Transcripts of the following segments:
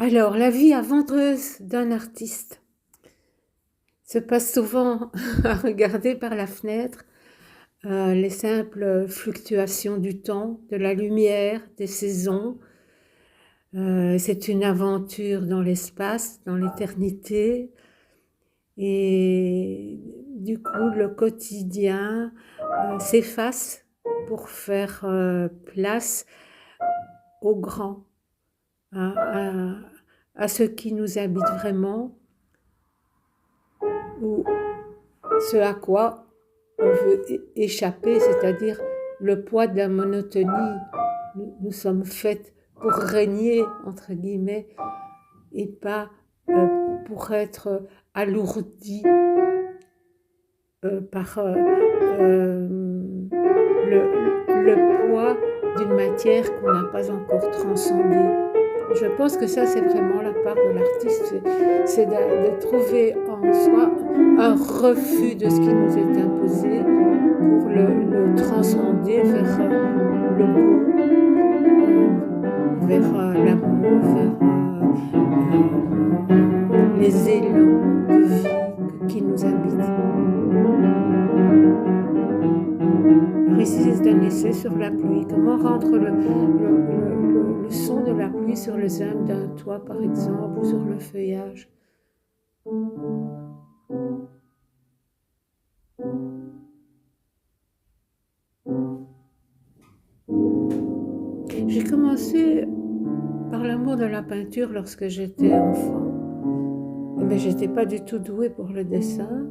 Alors, la vie aventureuse d'un artiste se passe souvent à regarder par la fenêtre les simples fluctuations du temps, de la lumière, des saisons. C'est une aventure dans l'espace, dans l'éternité. Et du coup, le quotidien s'efface pour faire place au grand, à, à, à ce qui nous habite vraiment, ou ce à quoi on veut échapper, c'est-à-dire le poids de la monotonie. Nous sommes faites pour régner, entre guillemets, et pas pour être alourdis par le poids d'une matière qu'on n'a pas encore transcendée. Je pense que ça, c'est vraiment la part de l'artiste, c'est de trouver en soi un refus de ce qui nous est imposé pour le transcender vers le beau, vers l'amour, vers les élans de vie qui nous habitent. Alors ici, c'est un essai sur la pluie. Comment rendre le son de la pluie sur les âmes d'un toit, par exemple, ou sur le feuillage. J'ai commencé par l'amour de la peinture lorsque j'étais enfant. Mais j'étais pas du tout douée pour le dessin.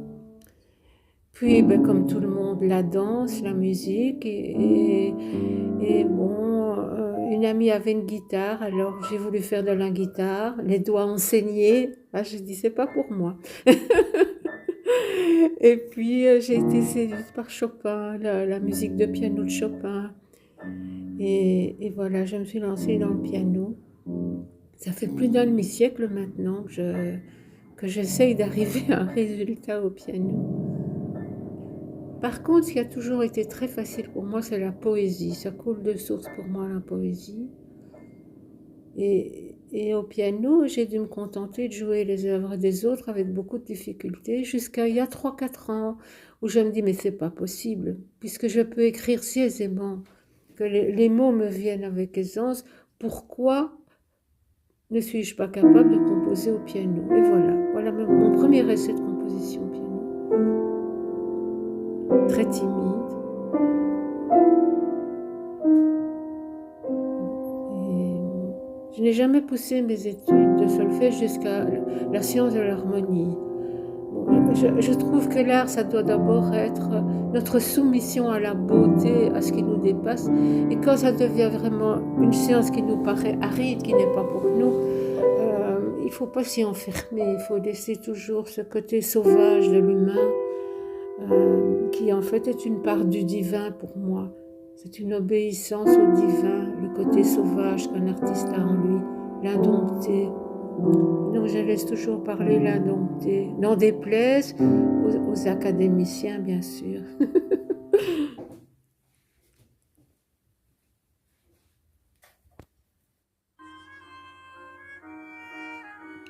Puis, comme tout le monde, la danse, la musique. Et bon, une amie avait une guitare, alors j'ai voulu faire de la guitare. Les doigts ont saigné. Ah, je dis, c'est pas pour moi. Et puis, j'ai été séduite par Chopin, la musique de piano de Chopin. Et voilà, je me suis lancée dans le piano. Ça fait plus d'un demi-siècle maintenant que j'essaye d'arriver à un résultat au piano. Par contre, ce qui a toujours été très facile pour moi, c'est la poésie. Ça coule de source pour moi, la poésie. Et au piano, j'ai dû me contenter de jouer les œuvres des autres avec beaucoup de difficultés, jusqu'à il y a 3-4 ans, où je me dis, mais c'est pas possible, puisque je peux écrire si aisément, que les mots me viennent avec aisance, pourquoi ne suis-je pas capable de composer au piano? Et voilà mon premier essai de composition au piano. Très timide. Et je n'ai jamais poussé mes études de solfège jusqu'à la science de l'harmonie. Bon, je trouve que l'art, ça doit d'abord être notre soumission à la beauté, à ce qui nous dépasse. Et quand ça devient vraiment une science qui nous paraît aride, qui n'est pas pour nous, il ne faut pas s'y enfermer. Il faut laisser toujours ce côté sauvage de l'humain, qui en fait est une part du divin pour moi. C'est une obéissance au divin, le côté sauvage qu'un artiste a en lui, l'indompté. Donc je laisse toujours parler l'indompté. N'en déplaise aux académiciens, bien sûr.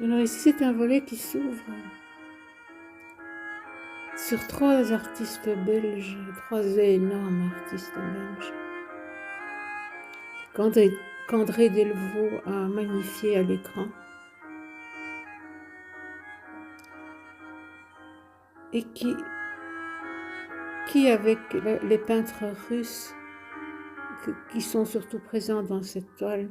Alors ici, c'est un volet qui s'ouvre sur 3 artistes belges, 3 énormes artistes belges, qu'André Delvaux a magnifié à l'écran. Et qui avec les peintres russes qui sont surtout présents dans cette toile,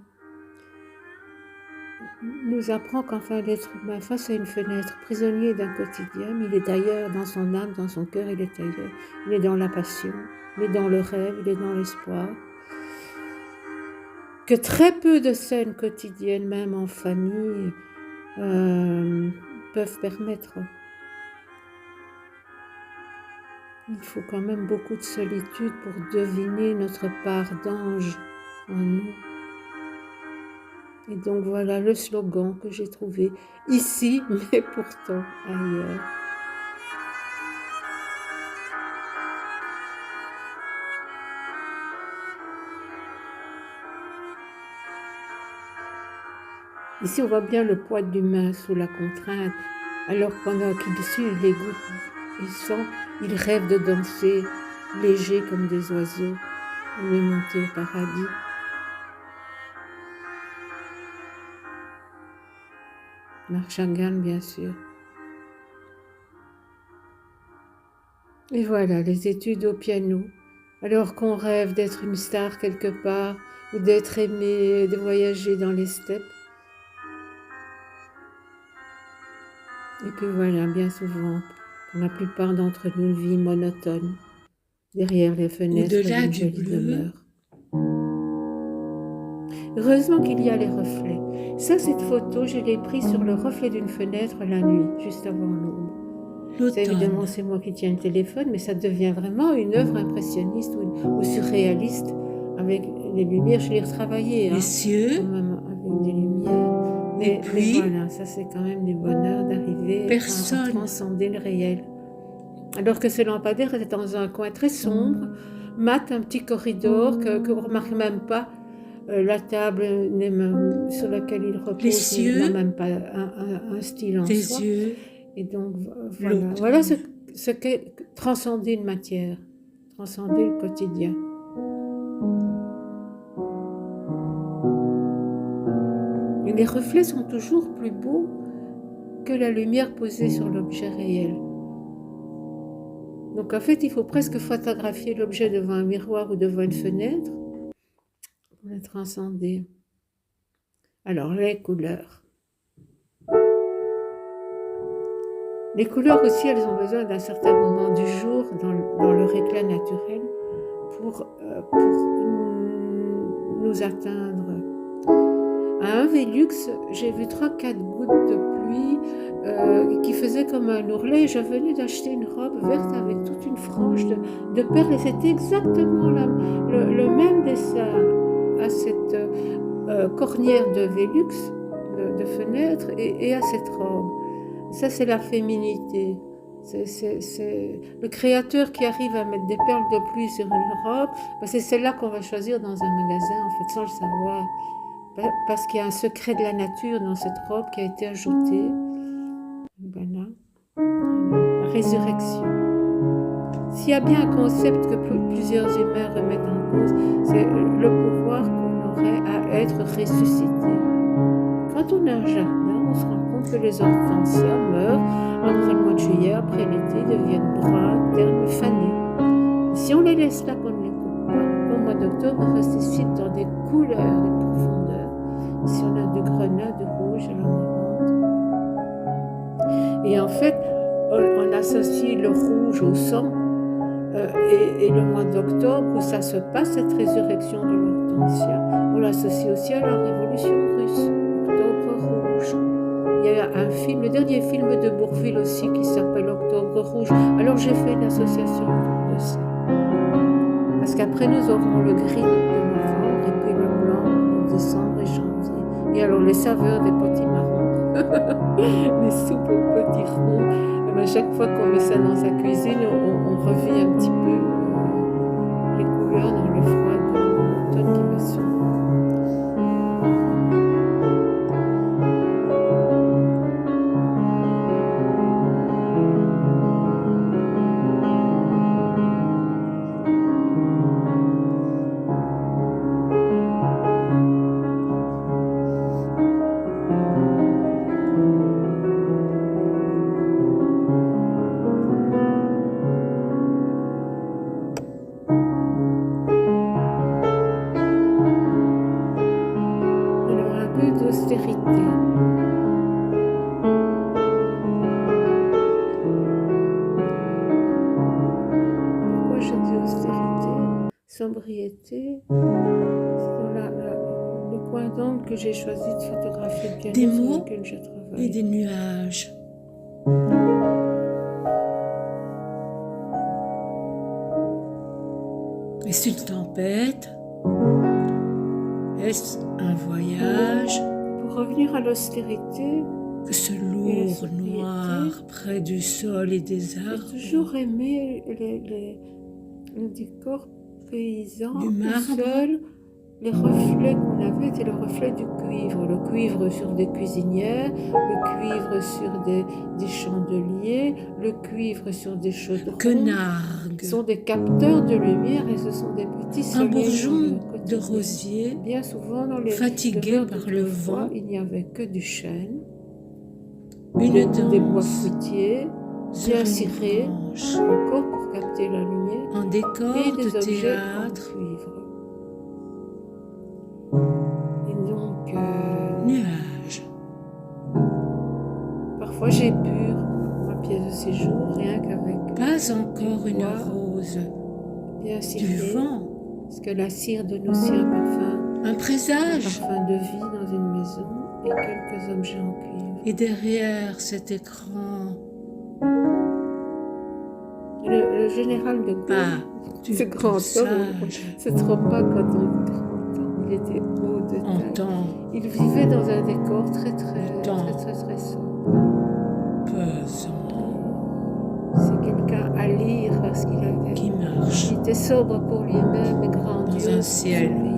nous apprend qu'enfin l'être humain, face à une fenêtre, prisonnier d'un quotidien, il est ailleurs, dans son âme, dans son cœur, il est ailleurs. Il est dans la passion, il est dans le rêve, il est dans l'espoir. Que très peu de scènes quotidiennes, même en famille, peuvent permettre. Il faut quand même beaucoup de solitude pour deviner notre part d'ange en nous. Et donc voilà le slogan que j'ai trouvé ici, mais pourtant ailleurs. Ici, on voit bien le poids de l'humain sous la contrainte, alors pendant qu'il suit les gouttes, il rêve de danser, léger comme des oiseaux, ou de monter au paradis. Marc Chagall, bien sûr. Et voilà, les études au piano. Alors qu'on rêve d'être une star quelque part, ou d'être aimé, de voyager dans les steppes. Et puis voilà, bien souvent, pour la plupart d'entre nous, une vie monotone, derrière les fenêtres d'une jolie demeure. Heureusement qu'il y a les reflets. Ça, cette photo, je l'ai prise sur le reflet d'une fenêtre la nuit, juste avant l'aube. Évidemment, c'est moi qui tiens le téléphone, mais ça devient vraiment une œuvre impressionniste ou surréaliste, avec les lumières. Je l'ai retravaillé, les cieux, quand même, avec des lumières. Mais voilà, ça c'est quand même du bonheur d'arriver à transcender le réel. Alors que ce lampadaire était dans un coin très sombre, mat, un petit corridor que vous ne remarquez même pas. La table sur laquelle il repose n'a même pas un style en soi. Yeux, et donc voilà ce qu'est transcender une matière, transcender le quotidien. Et les reflets sont toujours plus beaux que la lumière posée sur l'objet réel. Donc en fait, il faut presque photographier l'objet devant un miroir ou devant une fenêtre pour le transcender. Alors, les couleurs. Les couleurs aussi, elles ont besoin d'un certain moment du jour dans leur éclat naturel pour nous atteindre. À un Velux, j'ai vu 3-4 gouttes de pluie qui faisaient comme un ourlet. Je venais d'acheter une robe verte avec toute une frange de perles et c'était exactement le même dessin à cette cornière de Velux, de fenêtre, et à cette robe. Ça, c'est la féminité. C'est le créateur qui arrive à mettre des perles de pluie sur une robe. C'est celle-là qu'on va choisir dans un magasin, en fait, sans le savoir. Parce qu'il y a un secret de la nature dans cette robe qui a été ajouté. Voilà. La résurrection. S'il y a bien un concept que plusieurs humains remettent en cause, c'est le pouvoir qu'on aurait à être ressuscité. Quand on a un jardin, on se rend compte que les hortensias meurent après le mois de juillet, après l'été, deviennent bruns, ternes, fanés. Si on les laisse là, qu'on ne les coupe pas, au mois d'octobre, ils ressuscitent dans des couleurs, des profondeurs. Si on a du grenat, du rouge, à l'amarante. Et en fait, on associe le rouge au sang, et le mois d'octobre, où ça se passe, cette résurrection de l'hortensia, on l'associe aussi à la révolution russe. Octobre rouge. Il y a un film, le dernier film de Bourvil aussi, qui s'appelle Octobre rouge. Alors j'ai fait une association autour de ça. Parce qu'après nous aurons le gris de novembre et puis le blanc de décembre et janvier. Et alors les saveurs des petits marrons, les soupes aux petits ronds. À chaque fois qu'on met ça dans sa cuisine, on revit un petit peu les couleurs dans le froid de l'automne qui va suivre. Austérité. Pourquoi je dis austérité? Sobriété. C'est le coin d'angle que j'ai choisi de photographier le piano sur lequel je travaille. Et des nuages. Est-ce une tempête? Est-ce un voyage? Pour revenir à l'austérité, que ce lourd noir près du sol et des arbres. J'ai toujours aimé le décor paysan, du marbre, seul, les reflets qu'on avait étaient le reflet du cuivre. Le cuivre sur des cuisinières, le cuivre sur des chandeliers, le cuivre sur des chaudrons. Quenargue. Ce sont des capteurs de lumière et ce sont des petits Un soleils bourgeon de rosier, bien souvent dans les fatigué demeures par le d'autrefois, vent, il n'y avait que du chêne, une des bois danse fruitiers, sur bien une cirés, branche, encore pour capter la lumière, en décor et des de objets en théâtre, cuivre. Et donc, nuages. parfois j'épure ma pièce de séjour, rien qu'avec Pas encore une bois rose, bien du ciré, vent, parce que la cire donne aussi un un présage. parfum de vie dans une maison et quelques objets en cuivre. Et derrière cet écran, Le général de Gaulle, pas du ce grand homme, sage, se trompe pas quand on dit grand homme, il était haut de en taille. temps Il vivait dans un décor très temps. sombre. pesant C'est quelqu'un à lire parce qu'il qui marche était sobre pour lui-même et grandiose dans un pour son ciel. pays.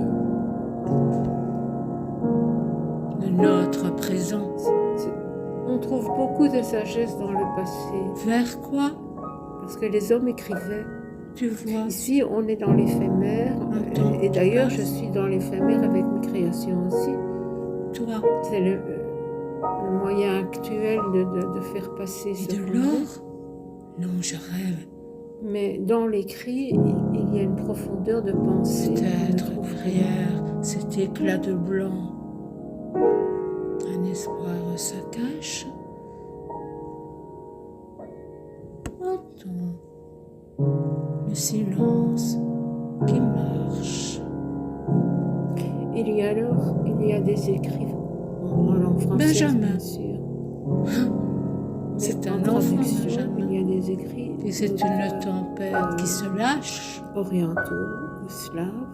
de notre présent. On trouve beaucoup de sagesse dans le passé Vers quoi, parce que les hommes écrivaient. tu vois, Ici, on est dans l'éphémère Un temps et d'ailleurs, qui je passe. suis dans l'éphémère avec mes créations aussi. toi C'est le moyen actuel de faire passer et ce de qu'on l'or? veut. Non, je rêve. Mais dans l'écrit, il y a une profondeur de pensée. Peut-être qu'on ne trouve derrière cet éclat de blanc, un espoir se cache. Entends le silence qui marche. Il y a des écrits en langue française, Benjamin. bien sûr. C'est Mais un en enfant, traduction, Benjamin. il y a des écrits Et c'est une tempête qui se lâche. orientaux ou slaves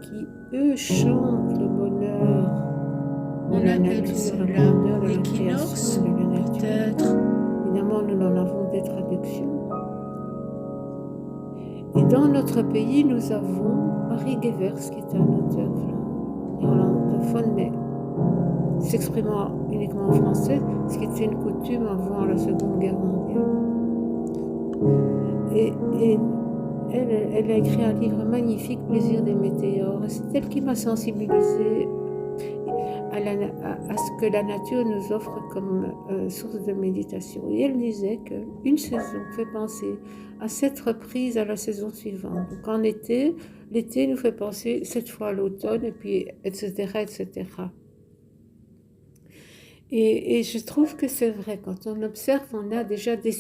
qui, eux, chantent le bonheur de On la appelle nature, cela le bonheur de la l'équinoxe, création, de la nature. peut-être. Évidemment, nous en avons des traductions. Et dans notre pays, nous avons Henri Gewers, qui est un auteur néerlandophone, mais s'exprimant uniquement en français, ce qui était une coutume avant la Seconde Guerre mondiale. Et elle a écrit un livre magnifique, Plaisir des météores. C'est elle qui m'a sensibilisée à ce que la nature nous offre comme source de méditation. Et elle disait qu'une saison fait penser à 7 reprises à la saison suivante. Donc en été, l'été nous fait penser 7 fois à l'automne, et puis etc. etc. Et je trouve que c'est vrai, quand on observe, on a déjà des